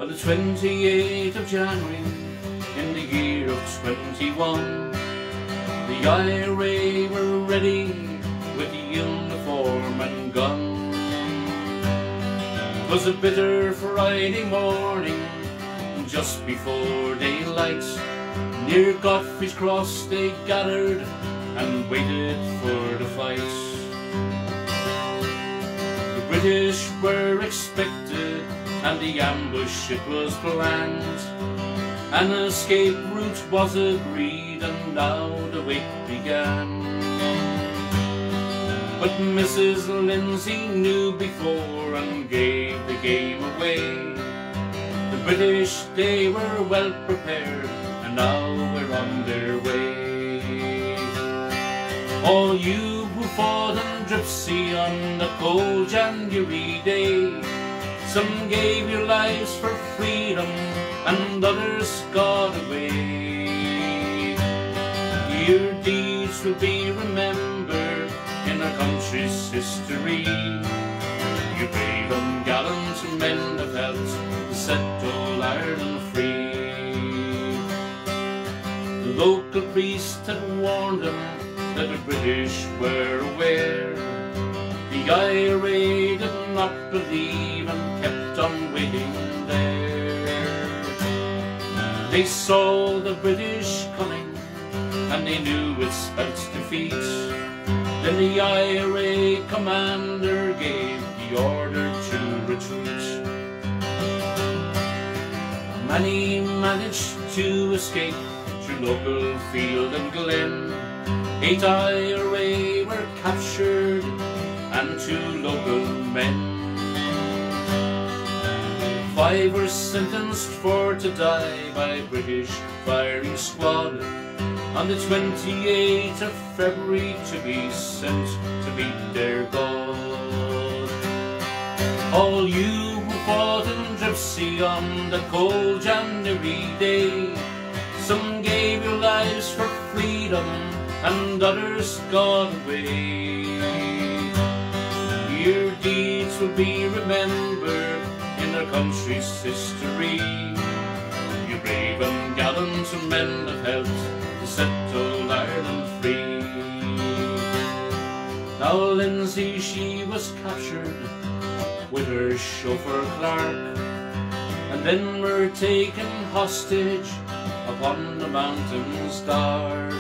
On the 28th of January in the year of 21, the IRA were ready with the uniform and gun. 'Twas a bitter Friday morning, just before daylight. Near Godfrey's Cross they gathered and waited for the fight. The British were expected and the ambush it was planned. An escape route was agreed and now the wait began. But Mrs. Lindsay knew before and gave the game away. The British, they were well prepared and now we're on their way. All you who fought in Dripsey on the cold January day, some gave your lives for freedom and others got away. Your deeds will be remembered in our country's history. You brave and gallant men have helped to set all Ireland free. The local priest had warned them that the British were aware. The IRA did not believe and kept on waiting there. They saw the British coming and they knew it spelt defeat. Then the IRA commander gave the order to retreat. Many managed to escape through local field and glen. 8 IRA were captured and 2 local men. 5 were sentenced for to die by British firing squad on the 28th of February to be sent to meet their God. All you who fought in Dripsey on the cold January day, some gave your lives for freedom and others got away. Your deeds will be remembered in our country's history. You brave and gallant men have helped to set all Ireland free. Now Lindsay, she was captured with her chauffeur Clark, and then were taken hostage upon the mountains dark.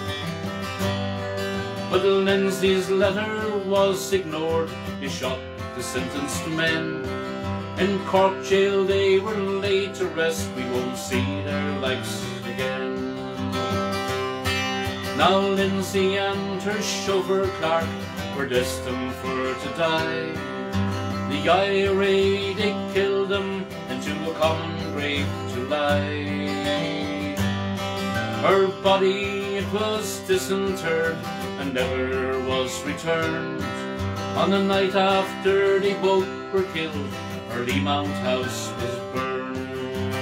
But Lindsay's letter was ignored. They shot the sentenced men. In Cork jail they were laid to rest. We won't see their likes again. Now Lindsay and her chauffeur Clark were destined for to die. The IRA, they killed them into a common grave to lie. Her body, it was disinterred and never was returned. On the night after they both were killed, her Mount house was burned.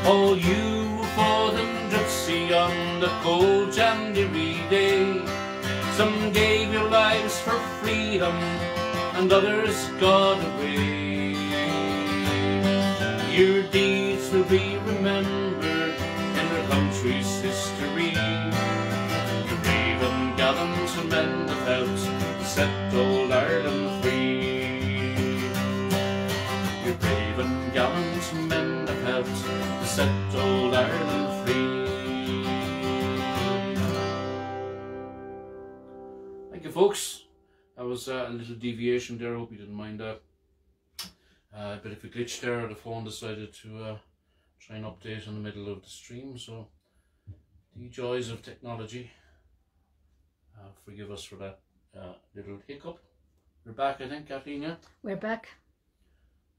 All you who fought in Dripsey on the cold January day, some gave your lives for freedom and others got away. Your deeds will be remembered in our country's history. The brave and gallant men have helped to set old Ireland free. Your brave and gallant men have helped to set old Ireland free. Thank you, folks. That was a little deviation there. I hope you didn't mind that. A bit of a glitch there. The phone decided to try and update in the middle of the stream. So, the joys of technology. Forgive us for that little hiccup. We're back, I think, Kathleen, yeah? We're back.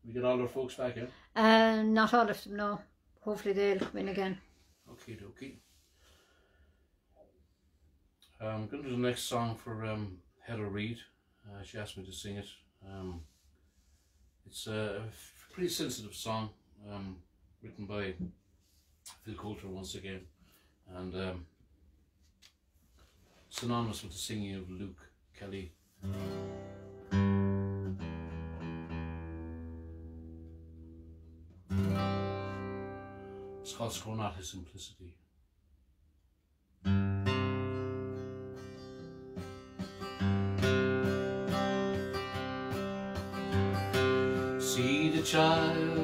We get all our folks back in? Not all of them, no. Hopefully they'll come in again. Okay, okay. I'm going to do the next song for Heather Reid. She asked me to sing it. It's a pretty sensitive song, written by Phil Coulter once again, and synonymous with the singing of Luke Kelly. It's called Scorn Not His Simplicity. See the child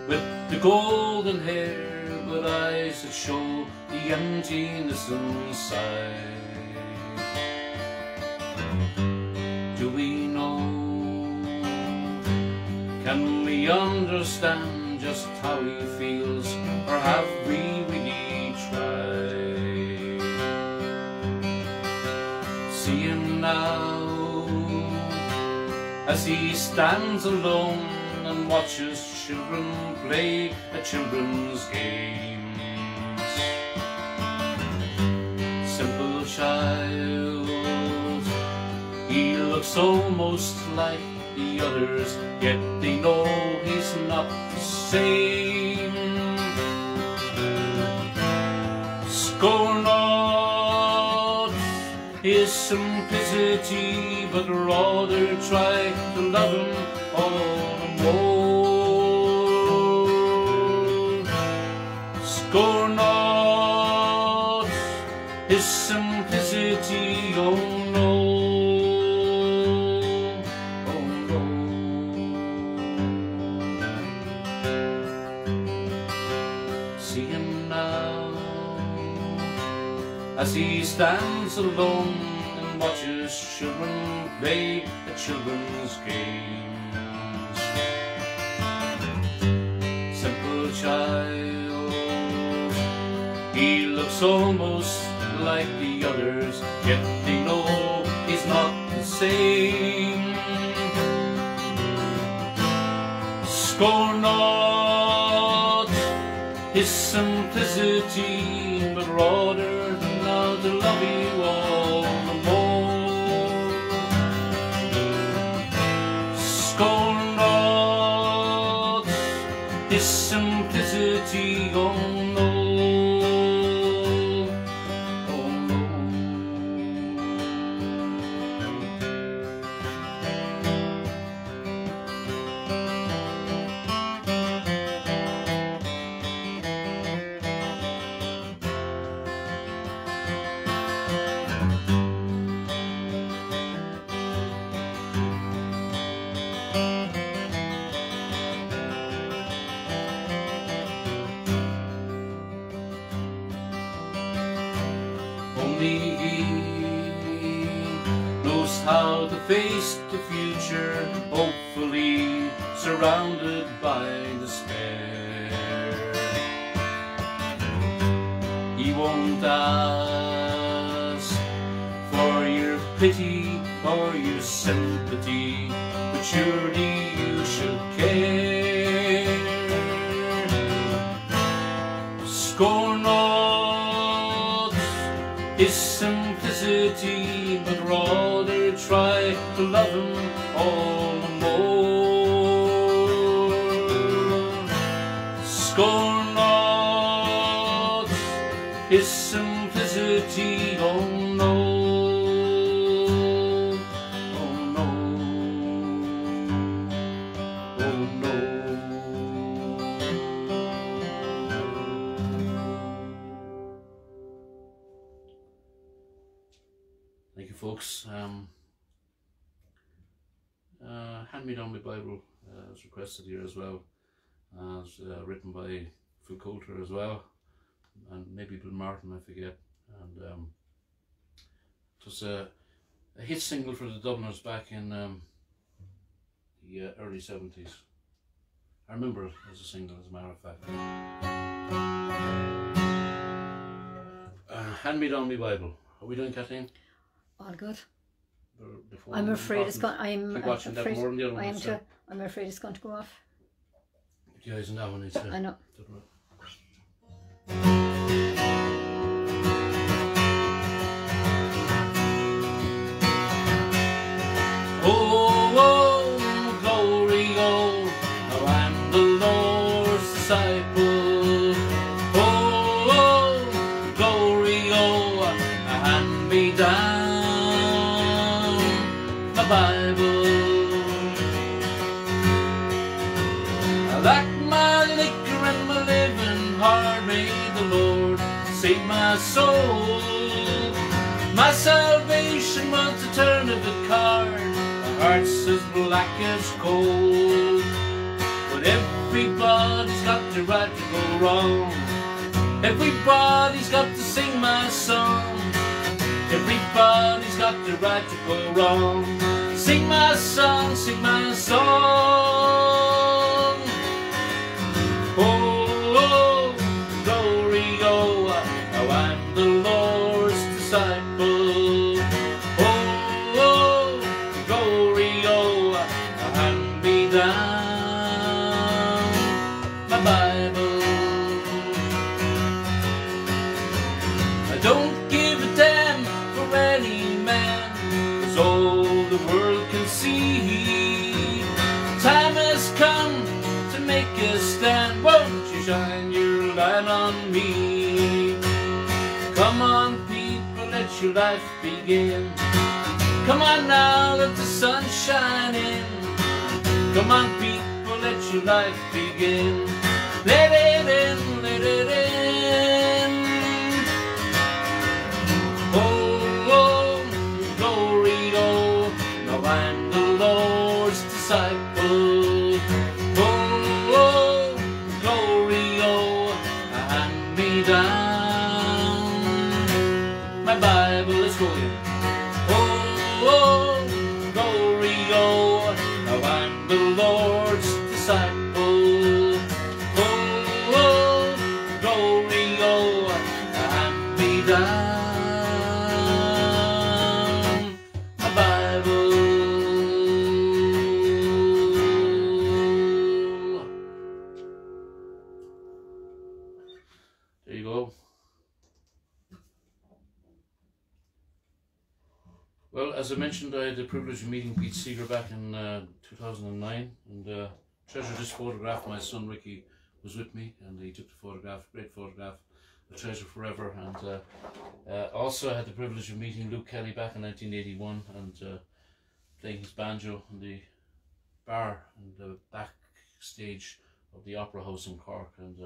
with the golden hair, but eyes that show the emptiness inside. Do we know? Can we understand just how he feels, or have we really tried? See him now as he stands alone and watches children play at children's games. Simple child, he looks almost like the others, yet they know he's not the same. Scorn not his simplicity, but rather try to love him all the more. Scorn not his simplicity, oh no, oh no. See him now as he stands alone and watches children play at children's games. Simple child, he looks almost like the others, yet they know he's not the same. Scorn not his simplicity, but rather now to love you all the more. Scorn not his simplicity, oh no, oh no. Only he knows how to face the future, hopefully surrounded by despair. He won't ask for your pity or your sympathy, but surely you should care. Scorn not his simplicity, but rather try to love him all the more. Scorn not his simplicity, oh no, oh no, oh no. Thank you, folks. Hand Me Down My Bible was requested here as well. It's written by Phil Coulter as well, and maybe Bill Martin, I forget. And it was a hit single for the Dubliners back in the early 70s. I remember it as a single, as a matter of fact. Hand Me Down My Bible. Are we doing, Kathleen? All good. Before I'm afraid it's going. Keep watching that more than the other one. I'm afraid it's going to go off. The eyes on that one is. I know. Oh, oh, glory, oh, now I'm the Lord's disciple. Oh, oh, glory, oh, hand me down my Bible. I like my liquor and my may the Lord save my soul. My salvation was a turn of the card, my heart's as black as coal. But everybody's got the right to go wrong, everybody's got to sing my song, everybody's got the right to go wrong. Sing my song, sing my song. Oh, glory, oh, how I'm the Lord's disciple. Oh, glory, oh, hand me down my Bible. I don't give a damn for any man, 'cause all the world can see time has come to make a stand. Won't you shine your light on me? Come on people, let your life begin. Come on now, let the sun shine in. Come on people, let your life begin. Let it in, let it in. Oh, glory, oh, now I'm the Lord's disciple. Oh, glory, oh, hand me down my Bible. Let's go in. Oh, glory, oh, now I'm the Lord's disciple. Oh, glory, oh, hand me down my Bible. There you go. Well, as I mentioned, I had the privilege of meeting Pete Seeger back in 2009, and treasure this photograph. My son Ricky was with me, and he took the photograph. Great photograph, a treasure forever. And also I had the privilege of meeting Luke Kelly back in 1981, and playing his banjo in the bar in the backstage of the Opera House in Cork. And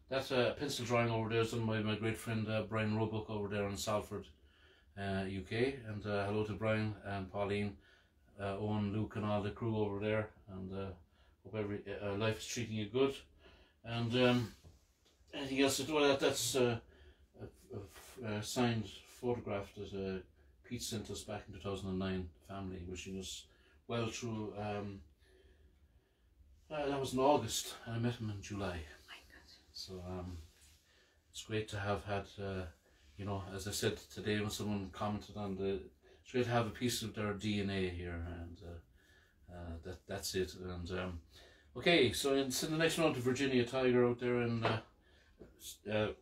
that pencil drawing over there is done by my great friend Brian Roebuck over there in Salford, UK. And hello to Brian and Pauline, Owen, Luke and all the crew over there, and hope life is treating you good. And anything else to do? Well, that's a signed photograph that Pete sent us back in 2009, family, wishing us well through. That was in August, and I met him in July. So it's great to have had, you know, as I said today when someone commented on it's great to have a piece of their DNA here, and that's it. And okay, so it's in the next round to Virginia Tiger out there in the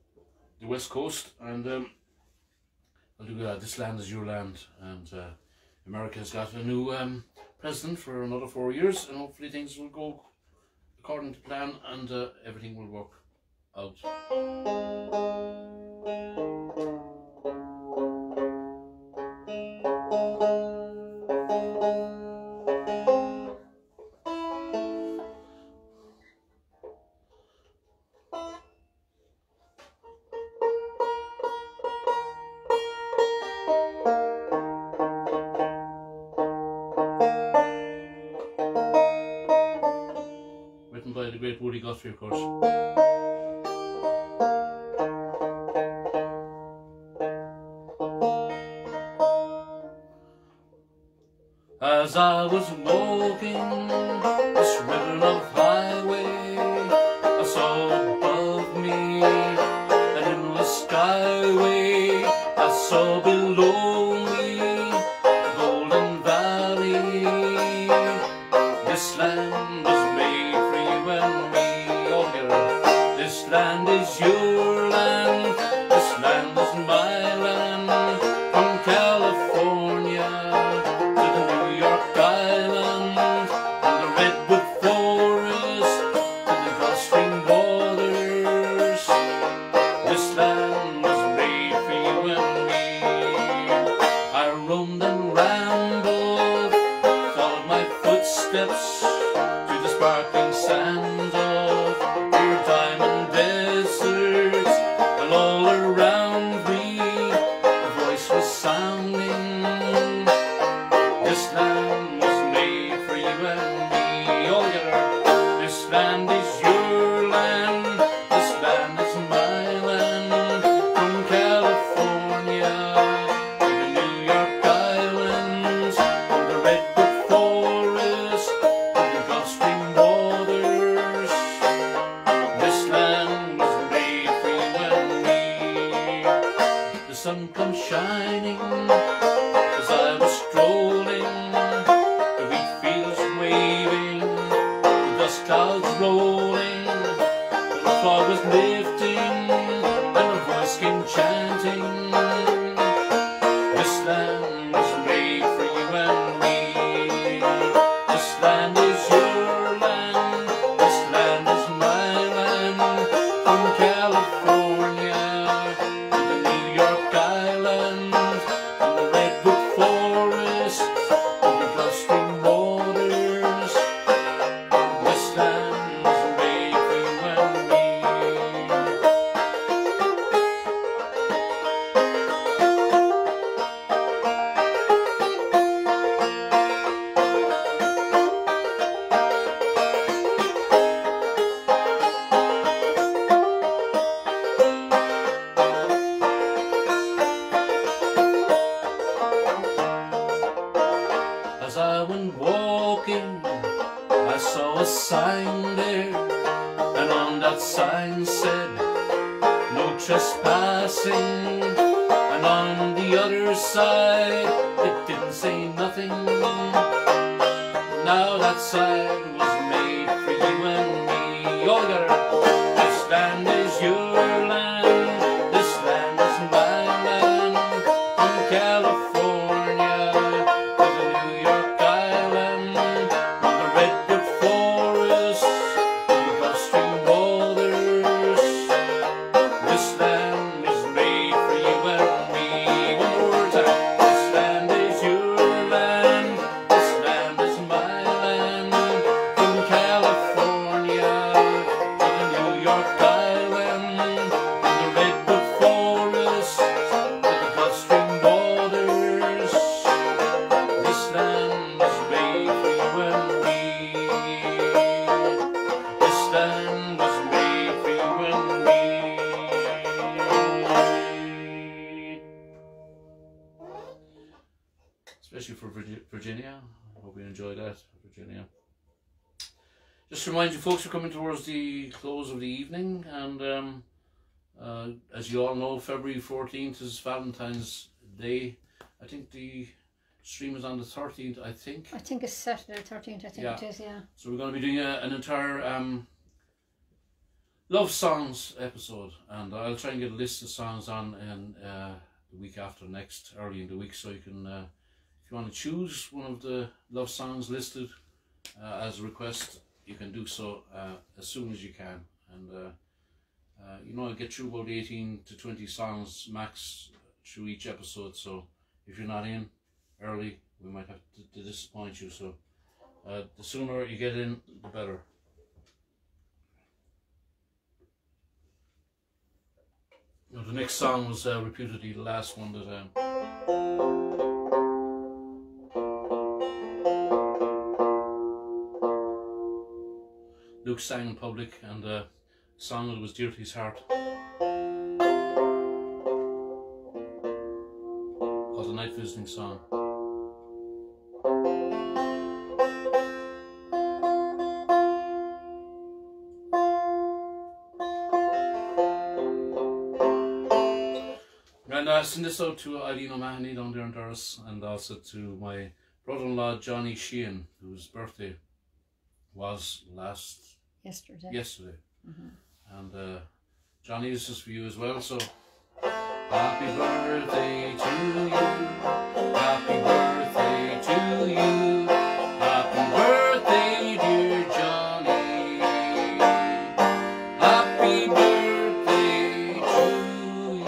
West Coast, and I'll do This Land Is Your Land, and America's got a new president for another 4 years, and hopefully things will go according to plan, and everything will work out. Written by the great Woody Guthrie, of course. As I was walking this river of highway, I saw above me an endless skyway. I saw below me a golden valley. This land was made for you and me. Oh, here. This land is your land. This land is my land. From California to the New York Island, from the redwood forest to the Gulf Stream waters. This land was made for you and me. I roamed and rambled, followed my footsteps to the sparkling sands of your diamond deserts. clouds rolling, the fog was lifting, and a voice came chanting, this land was made for you and me. This land is your land, this land is my land. From California to the New York Island, from the redwood forest to the Gulf Stream waters, this land was made for you and me. As I went walking, I saw a sign there, and on that sign said, no trespassing. And on the other side, it didn't say nothing. Now that sign was made for you and me. All together. This land is your land, this land is my land. From California to the New York Island, from the redwood forest to the Gulf Stream waters, this land is made for you and me. One more time. This land is your land, this land is my land. From California to the New York Island, from the redwood forest to the Gulf Stream waters, this land is made for you and me. This land was made for you and me. Especially for Virginia. I hope you enjoyed that, Virginia. Just to remind you folks, we're coming towards the close of the evening, and as you all know, February 14th is Valentine's Day. I think the stream is on the 13th, I think. I think it's Saturday 13th, I think Yeah. it is, yeah. So we're going to be doing an entire love songs episode, and I'll try and get a list of songs on in the week after next, early in the week, so you can, if you want to choose one of the love songs listed as a request, you can do so as soon as you can. And you know, I get through about 18 to 20 songs max through each episode, so if you're not in early, we might have to disappoint you. So the sooner you get in, the better. You know, the next song was reputedly the last one that Luke sang in public, and the song that was dear to his heart was a night visiting song. And I send this out to Eileen O'Mahony down there in Doris, and also to my brother-in-law Johnny Sheehan, whose birthday was yesterday. And Johnny, this is for you as well, so happy birthday to you, happy birthday to you, happy birthday dear Johnny, happy birthday to you.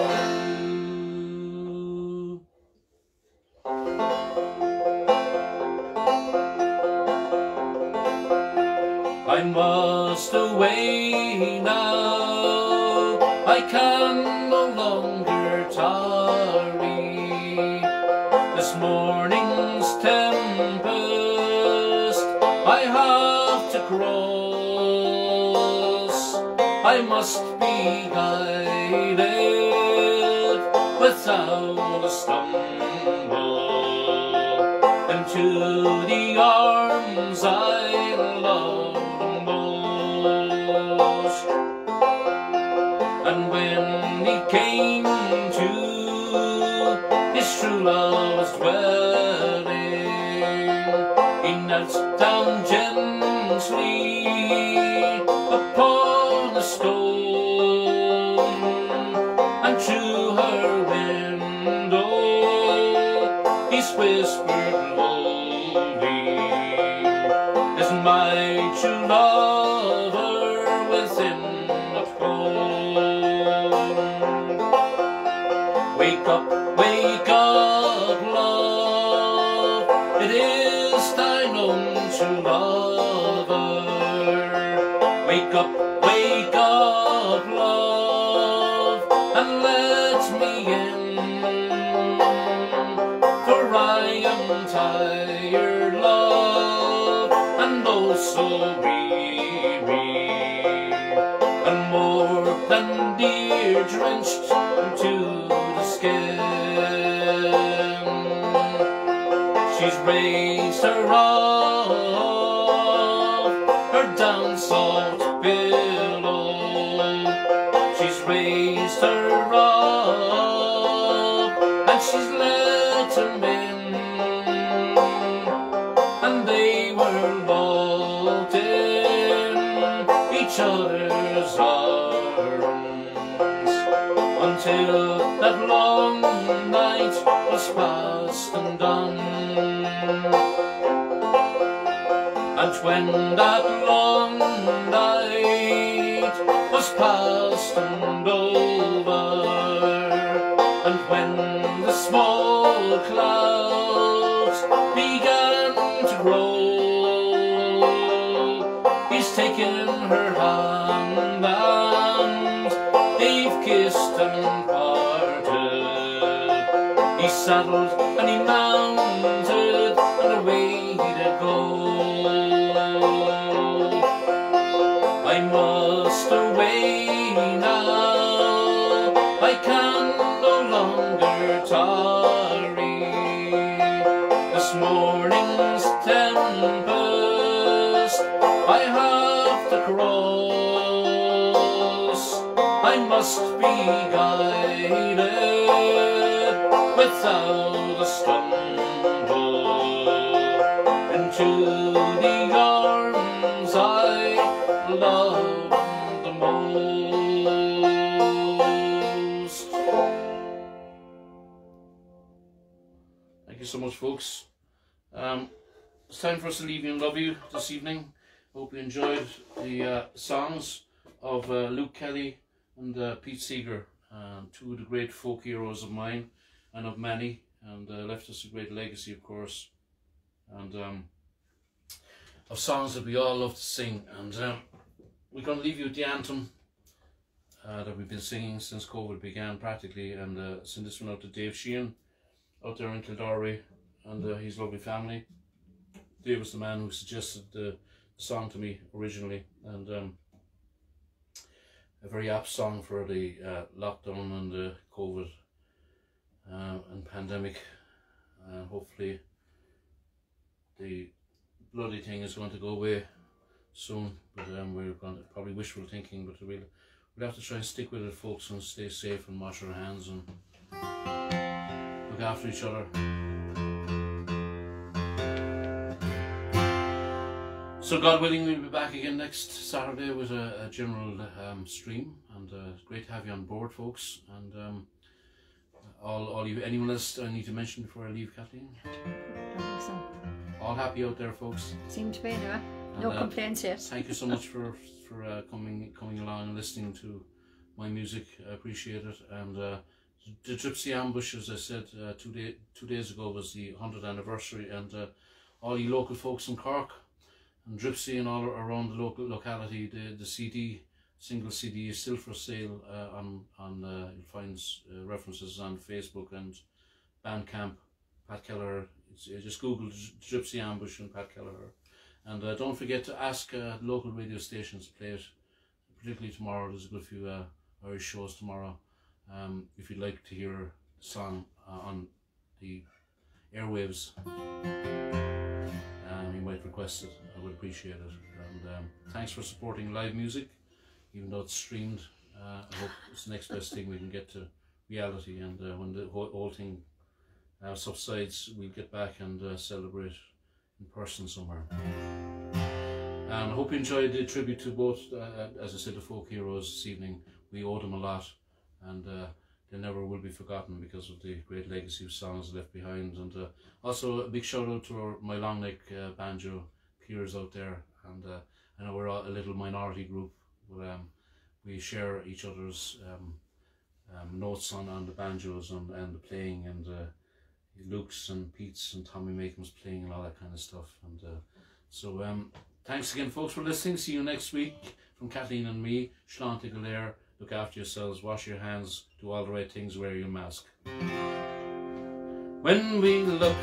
I must away now, I can no longer tarry. This morning's tempest I have to cross. I must be guided without a stumble into the arms I love most. And when he came to his true love's dwelling, he knelt down gently lover within the cold. Wake up, love, it is thine own true lover. Wake up, love, and let me in, for I am tired, love, and oh so weary, and more than dear, drenched to the skin. She's raised her off her down soft pillow. She's raised her up, and she's let him in, and they were locked in each other's arms until that long night was past and done. And when that long night was past and over, and when the small clouds began to grow, he's taken her hand and they've kissed and parted. He saddled and he mounted and away they go. I must away now, I can no longer tarry. This morning's tempest I have to cross. I must be guided without a stumble into the arms I love the most. Thank you so much, folks. It's time for us to leave you and love you this evening. Hope you enjoyed the songs of Luke Kelly and Pete Seeger, two of the great folk heroes of mine and of many, and left us a great legacy, of course, and of songs that we all love to sing. And we're going to leave you with the anthem that we've been singing since COVID began practically, and send this one out to Dave Sheehan out there in Kildare and his lovely family. Dave was the man who suggested the song to me originally, and a very apt song for the lockdown and the COVID and pandemic. Hopefully the bloody thing is going to go away soon, but we're going to probably wishful thinking, but we'll have to try and stick with it, folks, and stay safe and wash our hands and look after each other. So God willing, we'll be back again next Saturday with a general stream, and it's great to have you on board, folks. And all you, anyone else I need to mention before I leave, Kathleen? I think so. All happy out there, folks? Seem to be anyway. No complaints yet. Thank you so much for coming along and listening to my music. I appreciate it. And the Gypsy Ambush, as I said, 2 days ago was the 100th anniversary, and all you local folks in Cork and Gypsy and all around the local locality, the single CD is still for sale you'll find references on Facebook and Bandcamp, Pat Kelleher. Just Google Gypsy Ambush and Pat Kelleher. And don't forget to ask local radio stations to play it, particularly tomorrow. There's a good few Irish shows tomorrow. If you'd like to hear the song on the airwaves, you might request it. I would appreciate it. And thanks for supporting live music, even though it's streamed. I hope it's the next best thing we can get to reality, and when the whole thing subsides, we'll get back and celebrate in person somewhere. And I hope you enjoyed the tribute to both, as I said, the folk heroes this evening. We owe them a lot, and they never will be forgotten because of the great legacy of songs left behind. And also a big shout out to my long neck banjo peers out there, and I know we're a little minority group, but we share each other's notes on the banjos and the playing, and Luke's and Pete's and Tommy Macon's playing and all that kind of stuff. And so thanks again, folks, for listening. See you next week from Kathleen and me. Shlán to Kelleher. Look after yourselves, wash your hands, do all the right things, wear your mask. When we look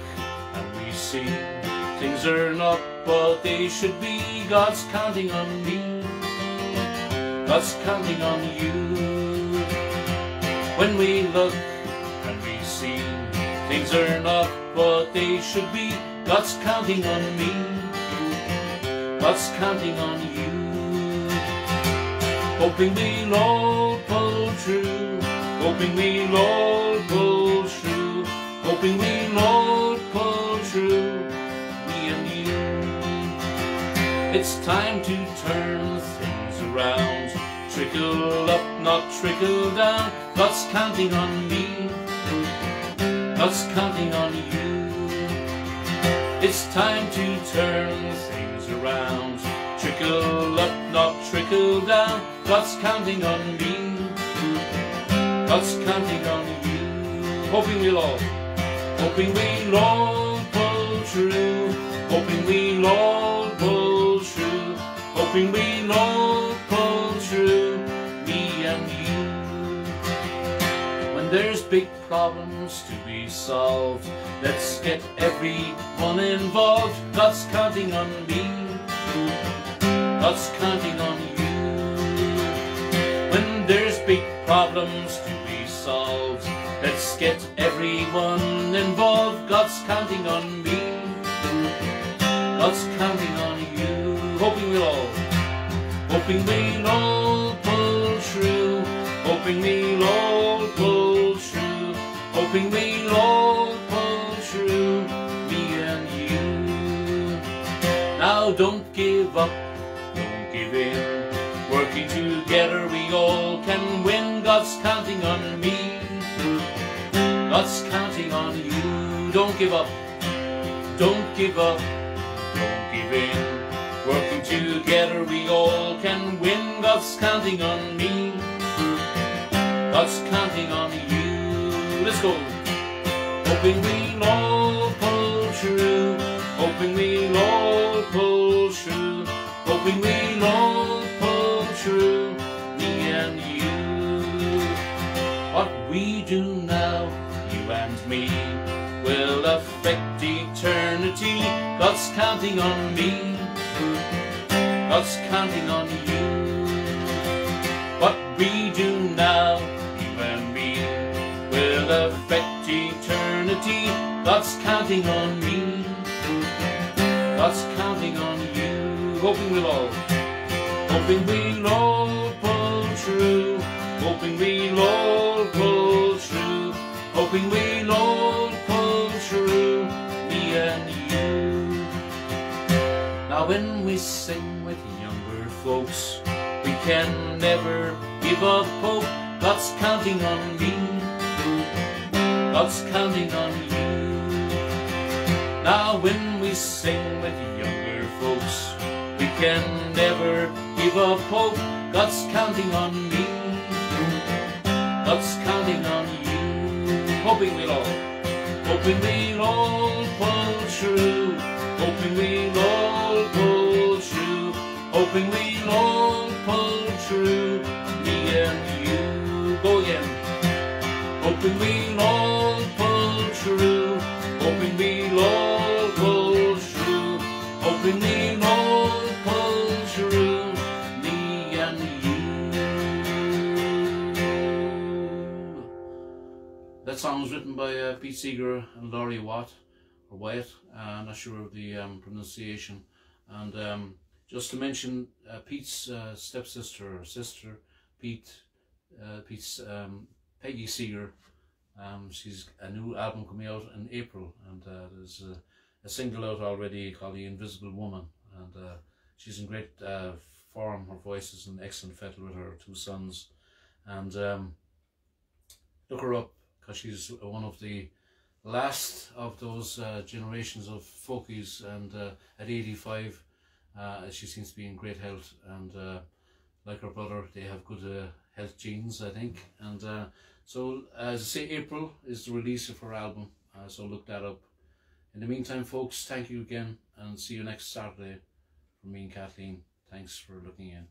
and we see things are not what they should be, God's counting on me, God's counting on you. When we look and we see things are not what they should be, God's counting on me, God's counting on you. Hoping we'll all pull through, hoping we'll all pull through, hoping we'll all pull through, me and you. It's time to turn things around, trickle up, not trickle down. God's counting on me, God's counting on you. It's time to turn things around, trickle up, not trickle down. God's counting on me, God's counting on you. Hoping we'll all pull through, hoping we'll all pull through, hoping we'll all pull through, me and you. When there's big problems to be solved, let's get everyone involved. God's counting on me, God's counting on you. When there's big problems to be solved, let's get everyone involved. God's counting on me, God's counting on you. Hoping we'll all pull through, hoping we'll all pull through, hoping we'll all pull through, me and you. Now don't give up, don't give in, working together we all can win. God's counting on me, God's counting on you. Don't give up, don't give up, don't give in, working together we all can win. God's counting on me, God's counting on you. Let's go. Hoping we'll all pull through, hoping we'll all pull through, hoping we'll all pull through, me and you. What we do now, you and me, will affect eternity. God's counting on me, God's counting on you. What we do now, you and me, will affect eternity. God's counting on me, God's counting on you. Hoping we'll all pull through, hoping we'll all pull through, hoping we'll all pull through, me and you. Now when we sing with younger folks, we can never give up hope. God's counting on me, God's counting on you. Now when we sing with younger folks, we can never give up hope. God's counting on me, God's counting on you. Hoping we'll all pull through, hoping we'll all pull through, hoping we'll all pull through, me and you. Go again. Hoping we'll all pull through, hoping we'll all pull through, hoping we'll all pull through, me and you. That song was written by Pete Seeger and Laurie Watt, or Wyatt, I'm not sure of the pronunciation. And just to mention, Pete's stepsister or sister, Pete's Peggy Seeger, she's a new album coming out in April, and there's a single out already called The Invisible Woman, and she's in great form. Her voice is an excellent fettle with her two sons, and look her up because she's one of the last of those generations of folkies, and at 85 She seems to be in great health, and like her brother, they have good health genes, I think. And so, as I say, April is the release of her album, so look that up. In the meantime, folks, thank you again, and see you next Saturday from me and Kathleen. Thanks for looking in.